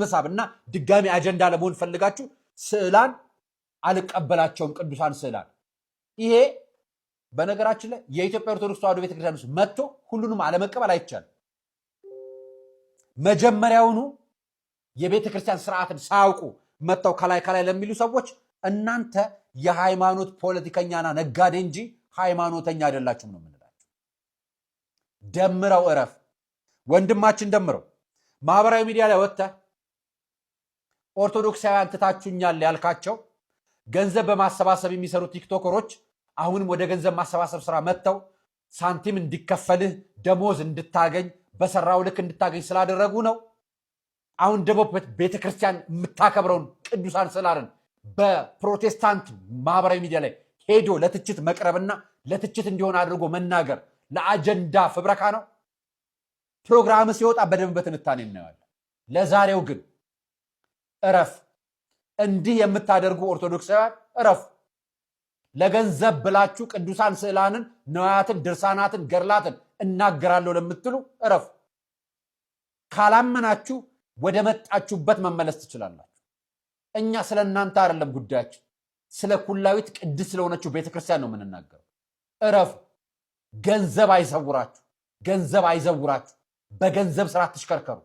በሳብና ድጋሚ አጀንዳ ለመሆን ፈልጋችሁ ስዕላን አልቀበላቸውም ቅዱሳን ስዕላን። ይሄ በነገራችን ላይ የኢትዮጵያ ኦርቶዶክስ ተዋሕዶ ቤተክርስቲያን ውስጥ መጥቶ ሁሉንም አለመቀበል አይቻልም። መጀመሪያውኑ የቤተክርስቲያን ስርዓትን ሳያውቁ መጥተው ከላይ ለሚሉ ሰዎች እናንተ የሃይማኖት ፖለቲከኛና ነጋዴ እንጂ ሃይማኖተኛ አይደላችሁም ነው የምንላችሁ። ደምረው እረፍ ወንድማችን ደምረው። ማህበራዊ ሚዲያ ላይ ወጥተህ ኦርቶዶክሳውያን ትታችሁኛል ያልካቸው ገንዘብ በማሰባሰብ የሚሰሩ ቲክቶከሮች አሁንም ወደ ገንዘብ ማሰባሰብ ስራ መጥተው ሳንቲም እንዲከፈልህ ደሞዝ እንድታገኝ በሰራው ልክ እንድታገኝ ስላደረጉ ነው። አሁን ደግሞ ቤተክርስቲያን የምታከብረውን ቅዱሳን ስዕላትን በፕሮቴስታንት ማህበራዊ ሚዲያ ላይ ሄዶ ለትችት መቅረብና ለትችት እንዲሆን አድርጎ መናገር ለአጀንዳ ፍብረካ ነው። ፕሮግራም ሲወጣ በደንብ በትንታኔ እናየዋለን። ለዛሬው ግን እረፍ። እንዲህ የምታደርጉ ኦርቶዶክሳውያን እረፍ። ለገንዘብ ብላችሁ ቅዱሳን ስዕላንን፣ ነዋያትን፣ ድርሳናትን፣ ገድላትን እናገራለሁ ለምትሉ እረፍ። ካላመናችሁ ወደ መጣችሁበት መመለስ ትችላላችሁ። እኛ ስለ እናንተ አይደለም ጉዳያችን፣ ስለ ኩላዊት ቅድስት ስለሆነችው ቤተክርስቲያን ነው የምንናገረው። እረፍ። ገንዘብ አይሰውራችሁ፣ ገንዘብ አይዘውራችሁ። በገንዘብ ስራ ትሽከርከሩ።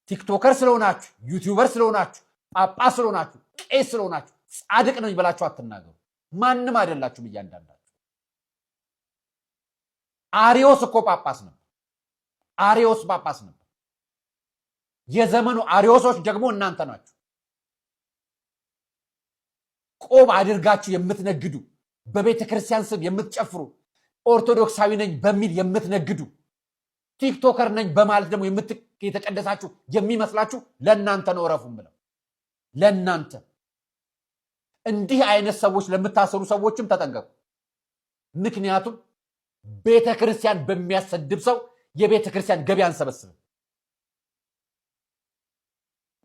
ቲክቶከር ስለሆናችሁ፣ ዩቲዩበር ስለሆናችሁ፣ ጳጳስ ስለሆናችሁ፣ ቄስ ስለሆናችሁ ጻድቅ ነኝ ብላችሁ አትናገሩ። ማንም አይደላችሁም እያንዳንዳችሁ። አሪዮስ እኮ ጳጳስ ነበር። አሪዮስ ጳጳስ ነበር። የዘመኑ አሪዮሶች ደግሞ እናንተ ናችሁ። ቆብ አድርጋችሁ የምትነግዱ፣ በቤተ ክርስቲያን ስም የምትጨፍሩ፣ ኦርቶዶክሳዊ ነኝ በሚል የምትነግዱ፣ ቲክቶከር ነኝ በማለት ደግሞ የተቀደሳችሁ የሚመስላችሁ ለእናንተ ነው። እረፉም ብለው ለእናንተ እንዲህ አይነት ሰዎች ለምታሰሩ ሰዎችም ተጠንቀቁ። ምክንያቱም ቤተ ክርስቲያን በሚያሰድብ ሰው የቤተ ክርስቲያን ገቢ አንሰበስብም።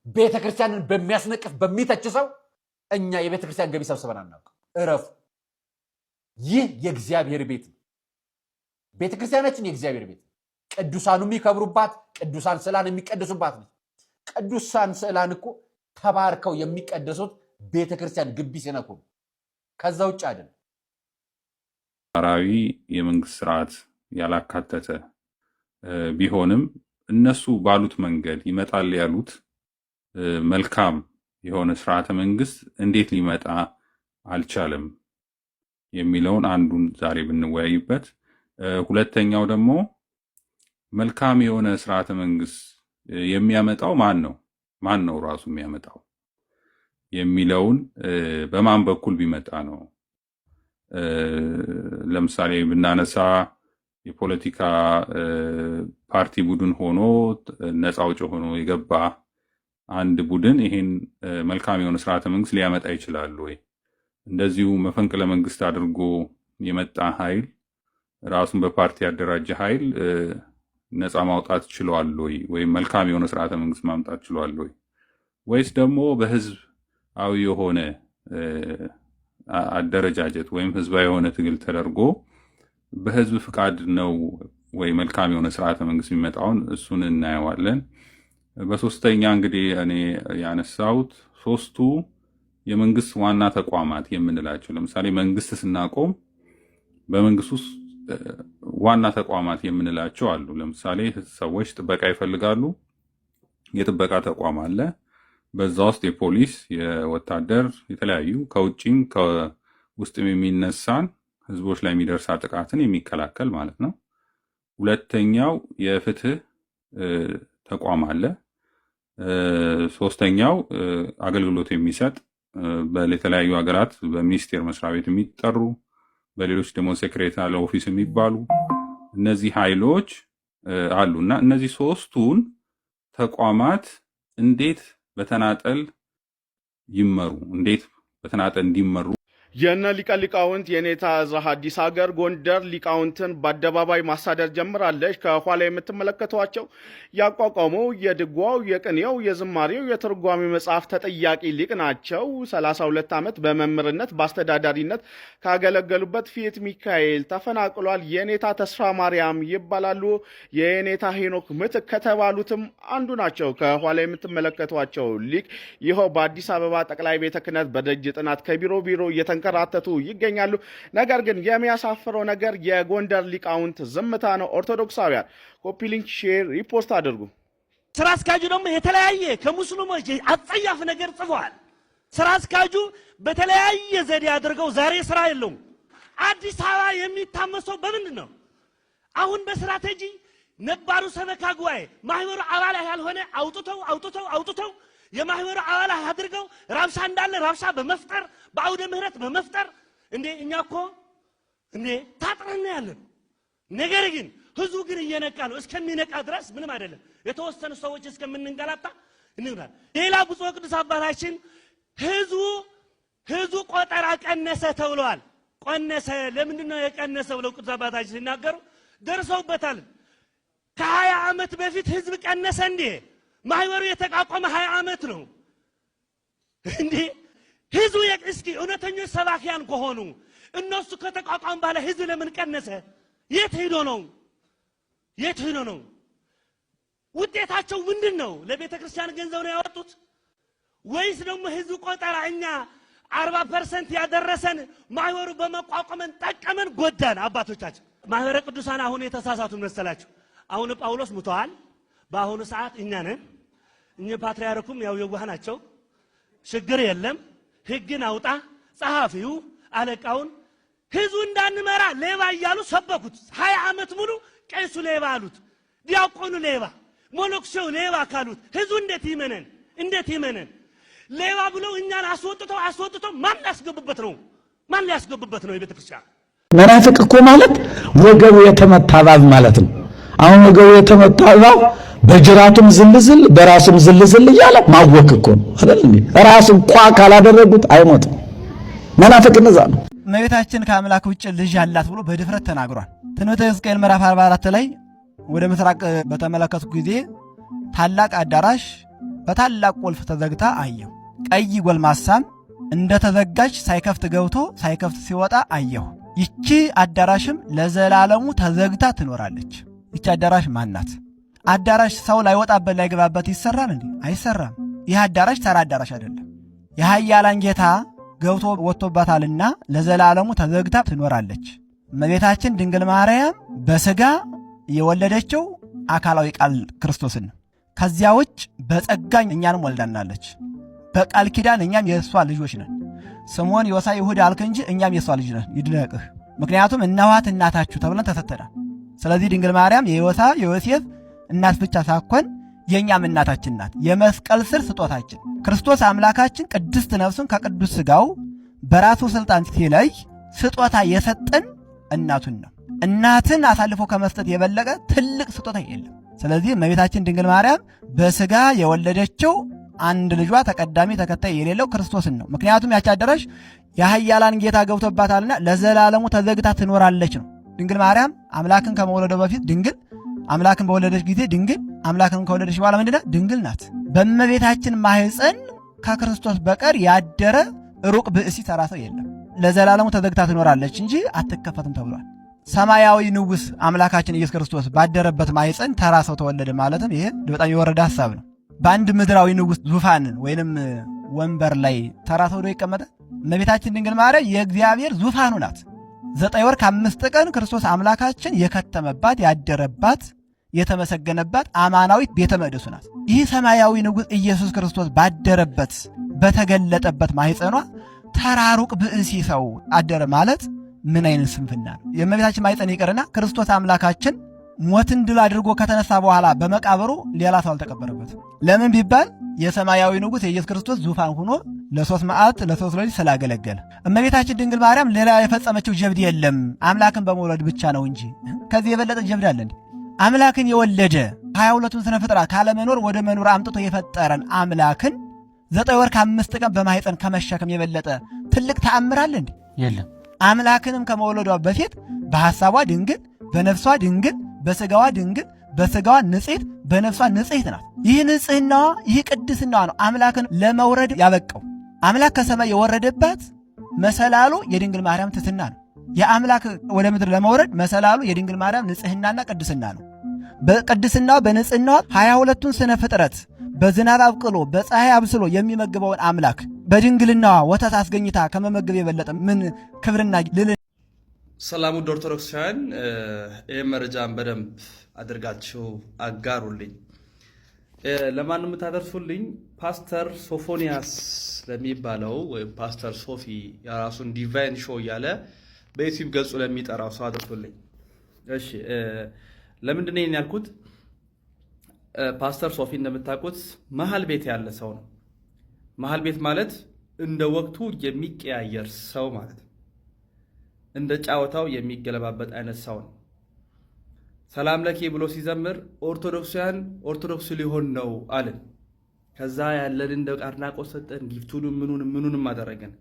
ቤተ ክርስቲያንን በሚያስነቅፍ በሚተች ሰው እኛ የቤተ ክርስቲያን ገቢ ሰብስበን አናውቅም። እረፉ። ይህ የእግዚአብሔር ቤት ነው። ቤተ ክርስቲያናችን የእግዚአብሔር ቤት ነው። ቅዱሳኑ የሚከብሩባት፣ ቅዱሳን ስዕላን የሚቀደሱባት ነው። ቅዱሳን ስዕላን እኮ ተባርከው የሚቀደሱት ቤተ ክርስቲያን ግቢ ሲነኩ፣ ከዛ ውጭ አይደለም። ራዊ የመንግስት ስርዓት ያላካተተ ቢሆንም እነሱ ባሉት መንገድ ይመጣል ያሉት መልካም የሆነ ስርዓተ መንግስት እንዴት ሊመጣ አልቻለም የሚለውን አንዱን ዛሬ ብንወያይበት፣ ሁለተኛው ደግሞ መልካም የሆነ ስርዓተ መንግስት የሚያመጣው ማን ነው ራሱ የሚያመጣው የሚለውን በማን በኩል ቢመጣ ነው። ለምሳሌ ብናነሳ የፖለቲካ ፓርቲ ቡድን ሆኖ ነፃ አውጪ ሆኖ የገባ አንድ ቡድን ይሄን መልካም የሆነ ስርዓተ መንግስት ሊያመጣ ይችላል ወይ? እንደዚሁ መፈንቅለ መንግስት አድርጎ የመጣ ኃይል ራሱን በፓርቲ ያደራጀ ኃይል ነፃ ማውጣት ችሏል ወይ? ወይም መልካም የሆነ ስርዓተ መንግስት ማምጣት ችሏል ወይ? ወይስ ደግሞ በህዝባዊ የሆነ አደረጃጀት ወይም ህዝባዊ የሆነ ትግል ተደርጎ በህዝብ ፍቃድ ነው ወይ መልካም የሆነ ስርዓተ መንግስት የሚመጣውን? እሱን እናየዋለን። በሶስተኛ እንግዲህ እኔ ያነሳሁት ሶስቱ የመንግስት ዋና ተቋማት የምንላቸው፣ ለምሳሌ መንግስት ስናቆም በመንግስት ውስጥ ዋና ተቋማት የምንላቸው አሉ። ለምሳሌ ሰዎች ጥበቃ ይፈልጋሉ፣ የጥበቃ ተቋም አለ። በዛ ውስጥ የፖሊስ፣ የወታደር፣ የተለያዩ ከውጭም ከውስጥም የሚነሳን ህዝቦች ላይ የሚደርስ ጥቃትን የሚከላከል ማለት ነው። ሁለተኛው የፍትህ ተቋም አለ። ሶስተኛው አገልግሎት የሚሰጥ በተለያዩ ሀገራት በሚኒስቴር መስሪያ ቤት የሚጠሩ፣ በሌሎች ደግሞ ሴክሬታሪ ኦፊስ የሚባሉ እነዚህ ኃይሎች አሉ እና እነዚህ ሶስቱን ተቋማት እንዴት በተናጠል ይመሩ፣ እንዴት በተናጠል እንዲመሩ የነ ሊቀ ሊቃውንት የኔታ ዕዝራ ሐዲስ ሀገር ጎንደር ሊቃውንትን በአደባባይ ማሳደር ጀምራለች። ከኋላ የምትመለከቷቸው ያቋቋመው የድጓው፣ የቅኔው፣ የዝማሬው፣ የትርጓሜ መጽሐፍ ተጠያቂ ሊቅ ናቸው። 32 ዓመት በመምህርነት በአስተዳዳሪነት ካገለገሉበት ፊት ሚካኤል ተፈናቅሏል። የኔታ ተስፋ ማርያም ይባላሉ። የኔታ ሄኖክ ምትክ ከተባሉትም አንዱ ናቸው። ከኋላ የምትመለከቷቸው ሊቅ ይኸው በአዲስ አበባ ጠቅላይ ቤተ ክህነት በደጅ ጥናት ከቢሮ ቢሮ እየተንከራተቱ ይገኛሉ። ነገር ግን የሚያሳፍረው ነገር የጎንደር ሊቃውንት ዝምታ ነው። ኦርቶዶክሳውያን ኮፒ ሊንክ፣ ሼር፣ ሪፖስት አድርጉ። ስራ አስኪያጁ ደግሞ የተለያየ ከሙስሊሞች አጸያፍ ነገር ጽፈዋል። ስራ አስኪያጁ በተለያየ ዘዴ አድርገው ዛሬ ስራ የለውም። አዲስ አበባ የሚታመሰው በምንድን ነው? አሁን በስትራቴጂ ነባሩ ሰበካ ጉባኤ ማህበሩ አባል ያልሆነ አውጥተው የማህበሩ አባል አድርገው ራብሻ እንዳለ ራብሻ በመፍጠር በአውደ ምህረት በመፍጠር እኛ እኮ ታጥረን ያለን። ነገር ግን ህዝቡ ግን እየነቃ ነው። እስከሚነቃ ድረስ ምንም አይደለም። የተወሰኑ ሰዎች እስከምንንገላታ እንግዳል። ሌላ ብፁዕ ቅዱስ አባታችን ህዝቡ ቆጠራ ቀነሰ ተብለዋል። ቀነሰ ለምንድን ነው የቀነሰ ብለው ቅዱስ አባታችን ሲናገሩ ደርሰውበታል። ከ20 ዓመት በፊት ህዝብ ቀነሰ እንዴ? ማህበሩ የተቋቋመ 20 ዓመት ነው እንዴ? ህዝቡ እስኪ እውነተኞች ሰባኪያን ከሆኑ እነሱ ከተቋቋሙ በኋላ ህዝብ ለምን ቀነሰ? የት ሄዶ ነው? ውጤታቸው ምንድን ነው? ለቤተ ክርስቲያን ገንዘብ ነው ያወጡት ወይስ ደግሞ ህዝብ ቆጠራ እኛ 40% ያደረሰን ማህበሩ በመቋቋመን ጠቀመን ጎዳን? አባቶቻችን ማህበረ ቅዱሳን አሁን የተሳሳቱ መሰላችሁ? አሁን ጳውሎስ ሙተዋል። በአሁኑ ሰዓት እኛ ነን። ፓትርያርኩም ያው የዋህ ናቸው። ችግር የለም። ህግን አውጣ ጸሐፊው አለቃውን ህዝቡ እንዳንመራ ሌባ እያሉ ሰበኩት። 20 ዓመት ሙሉ ቄሱ ሌባ አሉት፣ ዲያቆኑ ሌባ፣ ሞኖክሴው ሌባ ካሉት ህዝቡ እንዴት ይመነን? ሌባ ብለው እኛን አስወጥተው ማን ሊያስገቡበት ነው? የቤተ ክርስቲያን መናፍቅ እኮ ማለት ወገቡ የተመታ እባብ ማለት ነው። አሁን ወገቡ የተመታ እባብ በጅራቱም ዝልዝል በራሱም ዝልዝል እያለ ማወክ እኮ ነው አይደል እንዴ? ራሱን ቋ ካላደረጉት አይሞትም። መናፍቅ እንደዛ ነው። እመቤታችን ከአምላክ ውጭ ልጅ አላት ብሎ በድፍረት ተናግሯል። ትንቢተ ሕዝቅኤል ምዕራፍ 44 ላይ ወደ ምስራቅ በተመለከቱ ጊዜ ታላቅ አዳራሽ በታላቅ ቁልፍ ተዘግታ አየሁ። ቀይ ጎልማሳም እንደተዘጋች ሳይከፍት ገብቶ ሳይከፍት ሲወጣ አየሁ። ይቺ አዳራሽም ለዘላለሙ ተዘግታ ትኖራለች። ይቺ አዳራሽ ማን ናት? አዳራሽ ሰው ላይወጣበት ላይገባበት ይሰራል እንዴ? አይሰራም። ይህ አዳራሽ ተራ አዳራሽ አይደለም። የኃያላን ጌታ ገብቶ ወጥቶባታልና ለዘላለሙ ተዘግታ ትኖራለች። እመቤታችን ድንግል ማርያም በሥጋ የወለደችው አካላዊ ቃል ክርስቶስን ነው። ከዚያ ውጭ በጸጋኝ እኛንም ወልዳናለች። በቃል ኪዳን እኛም የእሷ ልጆች ነን። ስምዖን፣ ዮሳ፣ ይሁዳ አልክ እንጂ እኛም የእሷ ልጅ ነን። ይድነቅህ። ምክንያቱም እነኋት እናታችሁ ተብለን ተሰጥተናል። ስለዚህ ድንግል ማርያም የዮሳ የዮሴፍ እናት ብቻ ሳትሆን የእኛም እናታችን ናት። የመስቀል ስር ስጦታችን ክርስቶስ አምላካችን ቅድስት ነፍሱን ከቅዱስ ሥጋው በራሱ ሥልጣን ሲለይ ስጦታ የሰጠን እናቱን ነው። እናትን አሳልፎ ከመስጠት የበለጠ ትልቅ ስጦታ የለም። ስለዚህ እመቤታችን ድንግል ማርያም በሥጋ የወለደችው አንድ ልጇ ተቀዳሚ ተከታይ የሌለው ክርስቶስን ነው። ምክንያቱም ያች አዳራሽ የኃያላን ጌታ ገብቶባታልና ለዘላለሙ ተዘግታ ትኖራለች ነው። ድንግል ማርያም አምላክን ከመውለዷ በፊት ድንግል፣ አምላክን በወለደች ጊዜ ድንግል፣ አምላክን ከወለደች በኋላ ምንድነው? ድንግል ናት። በእመቤታችን ማህፀን ከክርስቶስ በቀር ያደረ ሩቅ ብእሲ ተራ ሰው የለም። ለዘላለሙ ተዘግታ ትኖራለች እንጂ አትከፈትም ተብሏል። ሰማያዊ ንጉሥ አምላካችን ኢየሱስ ክርስቶስ ባደረበት ማህፀን ተራ ሰው ተወለደ ማለትም ይሄ በጣም የወረደ ሐሳብ ነው። በአንድ ምድራዊ ንጉሥ ዙፋንን ወይንም ወንበር ላይ ተራ ሰው ዶ ይቀመጣል? እመቤታችን ድንግል ማርያም የእግዚአብሔር ዙፋኑ ናት። 9 ወር ከ5 ቀን ክርስቶስ አምላካችን የከተመባት ያደረባት የተመሰገነባት አማናዊት ቤተ መቅደሱ ናት። ይህ ሰማያዊ ንጉሥ ኢየሱስ ክርስቶስ ባደረበት በተገለጠበት ማህፀኗ ተራሩቅ ብእሲ ሰው አደረ ማለት ምን አይነት ስንፍና ነው? የእመቤታችን ማህፀን ይቀርና ክርስቶስ አምላካችን ሞትን ድል አድርጎ ከተነሳ በኋላ በመቃብሩ ሌላ ሰው አልተቀበረበትም። ለምን ቢባል የሰማያዊ ንጉሥ የኢየሱስ ክርስቶስ ዙፋን ሆኖ ለ3 መዓልት ለ3 ሌሊት ስላገለገለ። እመቤታችን ድንግል ማርያም ሌላ የፈጸመችው ጀብድ የለም፣ አምላክን በመውለድ ብቻ ነው እንጂ። ከዚህ የበለጠ ጀብድ አለ እንዴ? አምላክን የወለደ 22ቱን ስነ ፍጥረት ካለመኖር ወደ መኖር አምጥቶ የፈጠረን አምላክን 9 ወር ከ5 ቀን በማህፀን ከመሸከም የበለጠ ትልቅ ተአምር አለ እንዴ? የለም። አምላክንም ከመውለዷ በፊት በሐሳቧ ድንግል፣ በነፍሷ ድንግል፣ በሥጋዋ ድንግል፣ በሥጋዋ ንጽሕት፣ በነፍሷ ንጽሕት ናት። ይህ ንጽሕናዋ ይህ ቅድስናዋ ነው አምላክን ለመውረድ ያበቃው። አምላክ ከሰማይ የወረደባት መሰላሉ የድንግል ማርያም ትሕትና ነው። የአምላክ ወደ ምድር ለመውረድ መሰላሉ የድንግል ማርያም ንጽሕናና ቅድስና ነው። በቅድስናዋ በንጽሕናዋ 22ቱን ስነ ፍጥረት በዝናብ አብቅሎ በፀሐይ አብስሎ የሚመግበውን አምላክ በድንግልናዋ ወተት አስገኝታ ከመመገብ የበለጠ ምን ክብርና ልል። ሰላም ውድ ኦርቶዶክሳውያን፣ ይህ መረጃን በደንብ አድርጋችሁ አጋሩልኝ። ለማን የምታደርሱልኝ? ፓስተር ሶፎንያስ ለሚባለው ወይም ፓስተር ሶፊ የራሱን ዲቫይን ሾው እያለ በዩቲዩብ ገጹ ለሚጠራው ሰው አድርሱልኝ። እሺ፣ ለምንድን ነው ያልኩት? ፓስተር ሶፊ እንደምታውቁት መሀል ቤት ያለ ሰው ነው። መሀል ቤት ማለት እንደ ወቅቱ የሚቀያየር ሰው ማለት ነው። እንደ ጫወታው የሚገለባበጥ አይነት ሰው ነው። ሰላም ለኪ ብሎ ሲዘምር ኦርቶዶክሳውያን ኦርቶዶክስ ሊሆን ነው አለን። ከዛ ያለን እንደ አድናቆት ሰጠን፣ ጊፍቱንም ምኑንም አደረገን።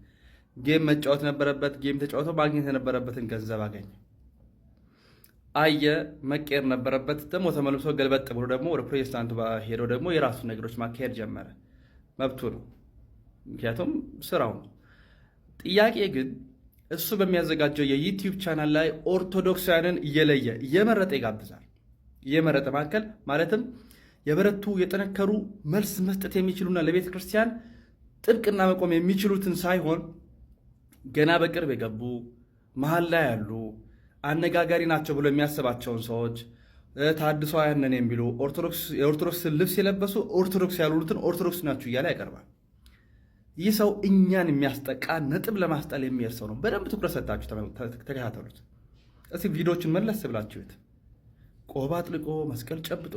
ጌም መጫወት ነበረበት። ጌም ተጫወተው ማግኘት የነበረበትን ገንዘብ አገኘ። አየ መቀየር ነበረበት። ደግሞ ተመልሶ ገልበጥ ብሎ ደግሞ ወደ ፕሮቴስታንቱ ሄዶ ደግሞ የራሱ ነገሮች ማካሄድ ጀመረ። መብቱ ነው፣ ምክንያቱም ስራው ነው። ጥያቄ ግን እሱ በሚያዘጋጀው የዩቲዩብ ቻናል ላይ ኦርቶዶክሳውያንን እየለየ እየመረጠ ይጋብዛል። እየመረጠ መካከል ማለትም የበረቱ የጠነከሩ መልስ መስጠት የሚችሉና ለቤተ ክርስቲያን ጥብቅና መቆም የሚችሉትን ሳይሆን ገና በቅርብ የገቡ መሀል ላይ ያሉ አነጋጋሪ ናቸው ብሎ የሚያስባቸውን ሰዎች ታድሷውያን ነን የሚሉ የኦርቶዶክስ ልብስ የለበሱ ኦርቶዶክስ ያልሆኑትን ኦርቶዶክስ ናችሁ እያለ ያቀርባል። ይህ ሰው እኛን የሚያስጠቃ ነጥብ ለማስጣል የሚሄድ ሰው ነው። በደንብ ትኩረት ሰጣችሁ ተከታተሉት። እስቲ ቪዲዮዎችን መለስ ብላችሁት። ቆብ አጥልቆ መስቀል ጨብጦ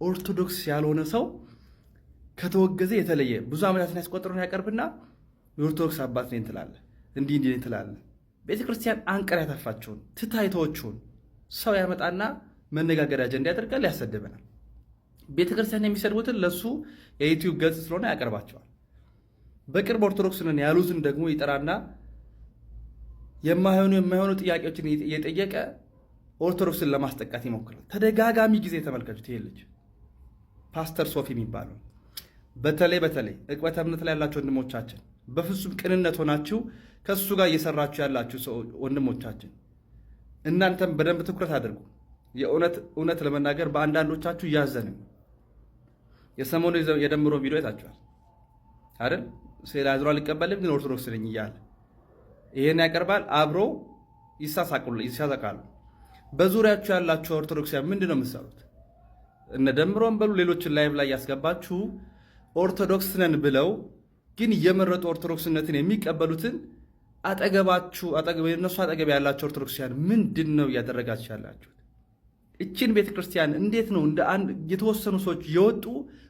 ኦርቶዶክስ ያልሆነ ሰው ከተወገዘ የተለየ ብዙ ዓመታትን ያስቆጥረውን ያቀርብና የኦርቶዶክስ አባት ነኝ ትላለህ፣ እንዲህ ትላለህ። ቤተክርስቲያን አንቀር ያተፋቸውን ትታይቶቹን ሰው ያመጣና መነጋገሪያ አጀንዳ ያደርጋል፣ ያሰድበናል። ቤተክርስቲያን የሚሰድቡትን ለሱ የዩቲዩብ ገጽ ስለሆነ ያቀርባቸዋል። በቅርብ ኦርቶዶክስ ነን ያሉትን ደግሞ ይጠራና የማይሆኑ ጥያቄዎችን እየጠየቀ ኦርቶዶክስን ለማስጠቃት ይሞክራል። ተደጋጋሚ ጊዜ ተመልከቱት። ይሄ ልጅ ፓስተር ሶፊ የሚባለው በተለይ ዕቅበተ እምነት ላይ ያላችሁ ወንድሞቻችን በፍጹም ቅንነት ሆናችሁ ከእሱ ጋር እየሰራችሁ ያላችሁ ወንድሞቻችን እናንተም በደንብ ትኩረት አድርጉ። እውነት ለመናገር በአንዳንዶቻችሁ እያዘንን የሰሞኑ የደምሮ ቪዲዮ አይታችኋል አይደል? ሴላ አዝሮ አልቀበልም ግን ኦርቶዶክስ ነኝ እያለ ይሄን ያቀርባል። አብሮ ይሳሳቃሉ። በዙሪያችሁ ያላችሁ ኦርቶዶክሳውያን ምንድን ነው የምትሰሩት? እነ ደምሮን በሉ ሌሎችን ላይቭ ላይ ያስገባችሁ ኦርቶዶክስ ነን ብለው ግን እየመረጡ ኦርቶዶክስነትን የሚቀበሉትን እነሱ አጠገብ ያላቸው ኦርቶዶክሳውያን ምንድን ነው እያደረጋችሁ ያላችሁት? እችን ቤተክርስቲያን እንዴት ነው እንደ አንድ የተወሰኑ ሰዎች የወጡ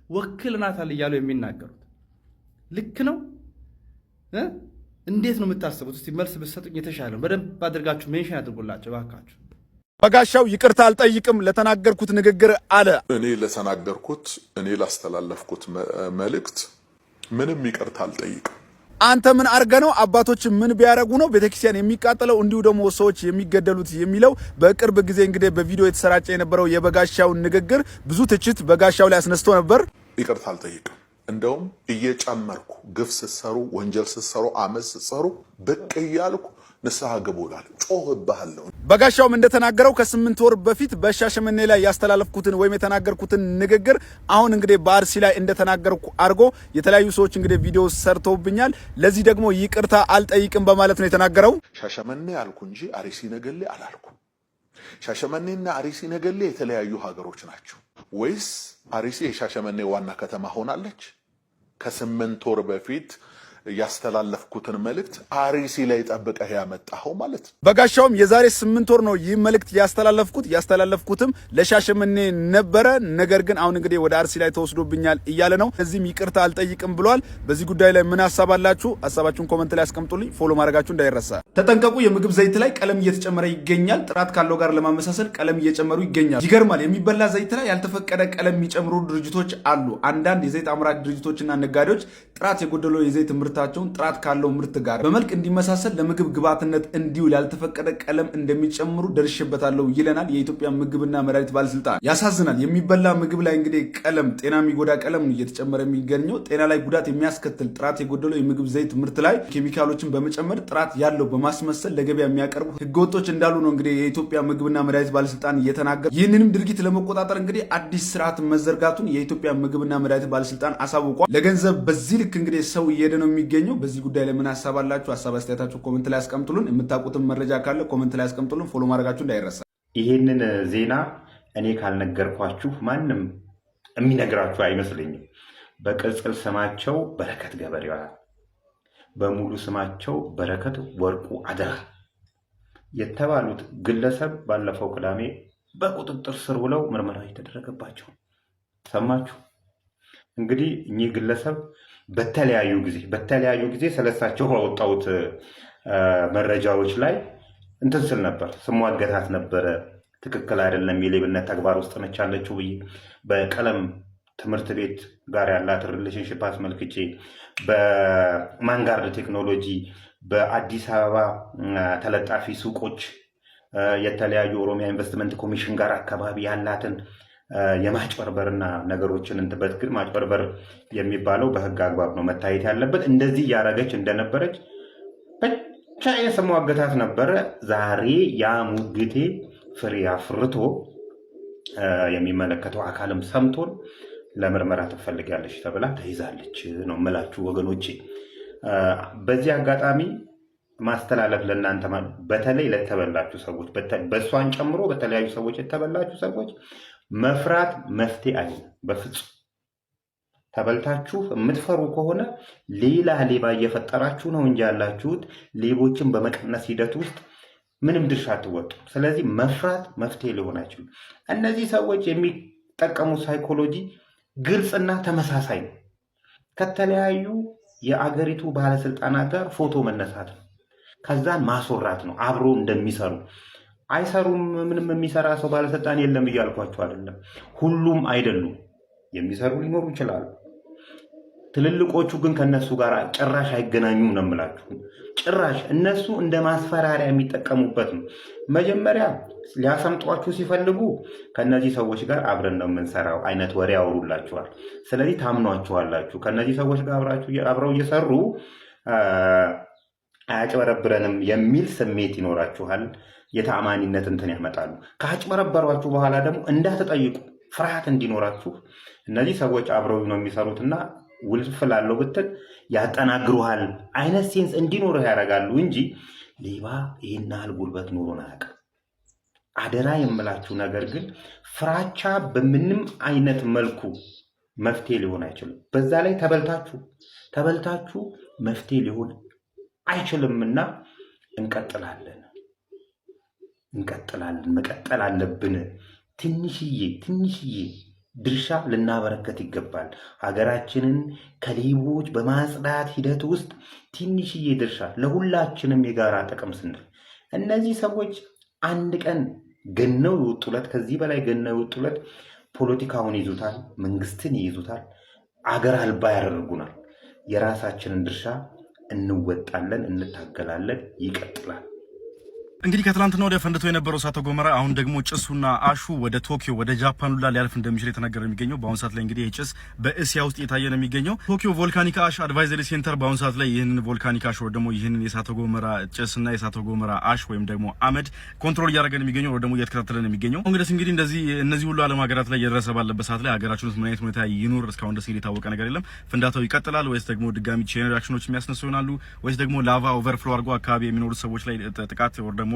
ወክልናታል እያሉ የሚናገሩት? ልክ ነው? እንዴት ነው የምታስቡት? እስቲ መልስ ብትሰጡኝ የተሻለ ነው። በደንብ አድርጋችሁ ሜንሽን አድርጉላቸው እባካችሁ። በጋሻው ይቅርታ አልጠይቅም ለተናገርኩት ንግግር አለ። እኔ ለተናገርኩት ላስተላለፍኩት መልእክት ምንም ይቅርታ አልጠይቅም። አንተ ምን አርገ ነው? አባቶች ምን ቢያረጉ ነው ቤተክርስቲያን የሚቃጠለው እንዲሁ ደግሞ ሰዎች የሚገደሉት የሚለው በቅርብ ጊዜ እንግዲህ በቪዲዮ የተሰራጨ የነበረው የበጋሻው ንግግር ብዙ ትችት በጋሻው ላይ አስነስቶ ነበር። ይቅርታ አልጠይቅም። እንደውም እየጨመርኩ ግፍ ስትሰሩ፣ ወንጀል ስትሰሩ፣ አመፅ ስትሰሩ ብቅ እያልኩ ንስሐ ግቡ እላለሁ፣ ጮህብሃለሁ። በጋሻውም እንደተናገረው ከ8 ወር በፊት በሻሸመኔ ላይ ያስተላለፍኩትን ወይም የተናገርኩትን ንግግር አሁን እንግዲህ በአርሲ ላይ እንደተናገርኩ አድርጎ የተለያዩ ሰዎች እንግዲህ ቪዲዮ ሰርተውብኛል። ለዚህ ደግሞ ይቅርታ አልጠይቅም በማለት ነው የተናገረው። ሻሸመኔ አልኩ እንጂ አርሲ ነገሌ አላልኩም። ሻሸመኔና አርሲ ነገሌ የተለያዩ ሀገሮች ናቸው ወይስ አርሲ የሻሸመኔ ዋና ከተማ ሆናለች? ከ8 ወር በፊት ያስተላለፍኩትን መልእክት አርሲ ላይ ጠብቀህ ያመጣኸው ማለት ነው። በጋሻውም የዛሬ 8 ወር ነው ይህ መልእክት ያስተላለፍኩትም ለሻሸመኔ ነበረ። ነገር ግን አሁን እንግዲህ ወደ አርሲ ላይ ተወስዶብኛል እያለ ነው። እዚህም ይቅርታ አልጠይቅም ብሏል። በዚህ ጉዳይ ላይ ምን ሐሳብ አላችሁ? ሐሳባችሁን ኮሜንት ላይ አስቀምጡልኝ። ፎሎ ማድረጋችሁ እንዳይረሳ። ተጠንቀቁ። የምግብ ዘይት ላይ ቀለም እየተጨመረ ይገኛል። ጥራት ካለው ጋር ለማመሳሰል ቀለም እየጨመሩ ይገኛል። ይገርማል። የሚበላ ዘይት ላይ ያልተፈቀደ ቀለም የሚጨምሩ ድርጅቶች አሉ። አንዳንድ የዘይት አምራች ድርጅቶችና ነጋዴዎች ጥራት የጎደለው የዘይት ምርት ምርታቸውን ጥራት ካለው ምርት ጋር በመልክ እንዲመሳሰል ለምግብ ግብዓትነት እንዲውል ያልተፈቀደ ቀለም እንደሚጨምሩ ደርሼበታለሁ ይለናል የኢትዮጵያ ምግብና መድኃኒት ባለስልጣን። ያሳዝናል። የሚበላ ምግብ ላይ እንግዲህ ቀለም፣ ጤና የሚጎዳ ቀለም እየተጨመረ የሚገኘው። ጤና ላይ ጉዳት የሚያስከትል ጥራት የጎደለው የምግብ ዘይት ምርት ላይ ኬሚካሎችን በመጨመር ጥራት ያለው በማስመሰል ለገበያ የሚያቀርቡ ህገወጦች እንዳሉ ነው እንግዲህ የኢትዮጵያ ምግብና መድኃኒት ባለስልጣን እየተናገረ። ይህንንም ድርጊት ለመቆጣጠር እንግዲህ አዲስ ስርዓት መዘርጋቱን የኢትዮጵያ ምግብና መድኃኒት ባለስልጣን አሳውቋል። ለገንዘብ በዚህ ልክ እንግዲህ ሰው እየሄደ ነው የሚገኘው። በዚህ ጉዳይ ላይ ምን ሀሳብ አላችሁ? ሀሳብ አስተያየታችሁ ኮሜንት ላይ አስቀምጡልን። የምታውቁትን መረጃ ካለ ኮሜንት ላይ አስቀምጡልን። ፎሎ ማድረጋችሁ እንዳይረሳ። ይህንን ዜና እኔ ካልነገርኳችሁ ማንም የሚነግራችሁ አይመስለኝም። በቅጽል ስማቸው በረከት ገበሬዋ፣ በሙሉ ስማቸው በረከት ወርቁ አደራ የተባሉት ግለሰብ ባለፈው ቅዳሜ በቁጥጥር ስር ውለው ምርመራ የተደረገባቸው ሰማችሁ። እንግዲህ እኚህ ግለሰብ በተለያዩ ጊዜ ስለሳቸው ባወጣሁት መረጃዎች ላይ እንትን ስል ነበር፣ ስሟገታት ነበረ። ትክክል አይደለም፣ የሌብነት ተግባር ውስጥ ነች ያለችው ብዬ በቀለም ትምህርት ቤት ጋር ያላት ሪሌሽንሽፕ አስመልክቼ በማንጋርድ ቴክኖሎጂ በአዲስ አበባ ተለጣፊ ሱቆች የተለያዩ ኦሮሚያ ኢንቨስትመንት ኮሚሽን ጋር አካባቢ ያላትን የማጭበርበርና ነገሮችን እንትበት ግን ማጭበርበር የሚባለው በህግ አግባብ ነው መታየት ያለበት። እንደዚህ እያደረገች እንደነበረች ብቻ የስሟገታት ነበረ። ዛሬ ያ ሙግቴ ፍሬ አፍርቶ የሚመለከተው አካልም ሰምቶን ለምርመራ ትፈልጋለች ተብላ ተይዛለች ነው የምላችሁ ወገኖቼ። በዚህ አጋጣሚ ማስተላለፍ ለእናንተ በተለይ ለተበላችሁ ሰዎች፣ በእሷን ጨምሮ በተለያዩ ሰዎች የተበላችሁ ሰዎች መፍራት መፍትሄ አይደለም በፍጹም። ተበልታችሁ የምትፈሩ ከሆነ ሌላ ሌባ እየፈጠራችሁ ነው እንጂ ያላችሁት ሌቦችን በመቀነስ ሂደት ውስጥ ምንም ድርሻ አትወጡ። ስለዚህ መፍራት መፍትሄ ሊሆን አይችልም። እነዚህ ሰዎች የሚጠቀሙት ሳይኮሎጂ ግልጽና ተመሳሳይ ነው። ከተለያዩ የአገሪቱ ባለስልጣናት ጋር ፎቶ መነሳት ነው፣ ከዛን ማስወራት ነው አብሮ እንደሚሰሩ። አይሰሩም። ምንም የሚሰራ ሰው ባለስልጣን የለም እያልኳቸው አይደለም። ሁሉም አይደሉም፣ የሚሰሩ ሊኖሩ ይችላሉ። ትልልቆቹ ግን ከነሱ ጋር ጭራሽ አይገናኙም ነው የምላችሁ። ጭራሽ እነሱ እንደ ማስፈራሪያ የሚጠቀሙበት ነው። መጀመሪያ ሊያሰምጧችሁ ሲፈልጉ ከነዚህ ሰዎች ጋር አብረን ነው የምንሰራው አይነት ወሬ ያወሩላችኋል። ስለዚህ ታምኗችኋላችሁ። ከነዚህ ሰዎች ጋር አብረው እየሰሩ አያጭበረብረንም የሚል ስሜት ይኖራችኋል። የተአማኒነት እንትን ያመጣሉ። ካጭበረበሯችሁ በኋላ ደግሞ እንዳትጠይቁ ፍርሃት እንዲኖራችሁ እነዚህ ሰዎች አብረው ነው የሚሰሩትና ውልፍ ላለው ብትል ያጠናግሩሃል አይነት ሴንስ እንዲኖርህ ያደርጋሉ እንጂ ሌባ ይህን ያህል ጉልበት ኖሮን አያውቅም። አደራ የምላችሁ ነገር ግን ፍራቻ በምንም አይነት መልኩ መፍትሄ ሊሆን አይችልም። በዛ ላይ ተበልታችሁ መፍትሄ ሊሆን አይችልምና እንቀጥላለን፣ መቀጠል አለብን። ትንሽዬ ድርሻ ልናበረከት ይገባል። ሀገራችንን ከሌቦች በማጽዳት ሂደት ውስጥ ትንሽዬ ድርሻ ለሁላችንም የጋራ ጥቅም ስንል እነዚህ ሰዎች አንድ ቀን ገነው ይወጡለት፣ ከዚህ በላይ ገነው ይወጡለት፣ ፖለቲካውን ይዙታል፣ መንግስትን ይይዙታል፣ አገር አልባ ያደርጉናል። የራሳችንን ድርሻ እንወጣለን፣ እንታገላለን፣ ይቀጥላል። እንግዲህ ከትላንትና ወደ ፈንድቶ የነበረው እሳተ ገሞራ አሁን ደግሞ ጭሱና አሹ ወደ ቶኪዮ ወደ ጃፓን ሁላ ሊያልፍ እንደሚችል የተነገረ የሚገኘው በአሁን ሰዓት ላይ እንግዲህ ጭስ በእስያ ውስጥ እየታየ ነው የሚገኘው። ቶኪዮ ቮልካኒክ አሽ አድቫይዘሪ ሴንተር በአሁን ሰዓት ላይ ይህንን ቮልካኒክ አሽ ወይ ደግሞ ይህንን የእሳተ ገሞራ ጭስና የእሳተ ገሞራ አሽ ወይም ደግሞ አመድ ኮንትሮል እያደረገ ነው የሚገኘው ወይ ደግሞ እየተከታተለ ነው የሚገኘው። እንግዲህ እነዚህ ሁሉ ዓለም ሀገራት ላይ የደረሰ ባለበት ሰዓት ላይ ሀገራችን ውስጥ ምን አይነት ሁኔታ ይኑር እስካሁን ድረስ የታወቀ ነገር የለም። ፍንዳታው ይቀጥላል ወይስ ደግሞ ድጋሚ ቼን ሪአክሽኖች የሚያስነሱ ይሆናሉ ወይስ ደግሞ ላቫ ኦቨርፍሎ አድርጎ አካባቢ የሚኖሩ ሰዎች ላይ ጥቃት ወይ ደግሞ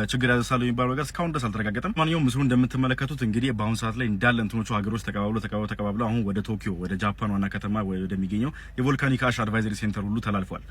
ችግር ያደርሳሉ የሚባለው ነገር እስካሁን ድረስ አልተረጋገጠም። ማንኛውም ምስሉ እንደምትመለከቱት እንግዲህ በአሁን ሰዓት ላይ እንዳለ እንትኖቹ ሀገሮች ተቀባብለው አሁን ወደ ቶኪዮ ወደ ጃፓን ዋና ከተማ ወደሚገኘው የቮልካኒክ አሽ አድቫይዘሪ ሴንተር ሁሉ ተላልፏል።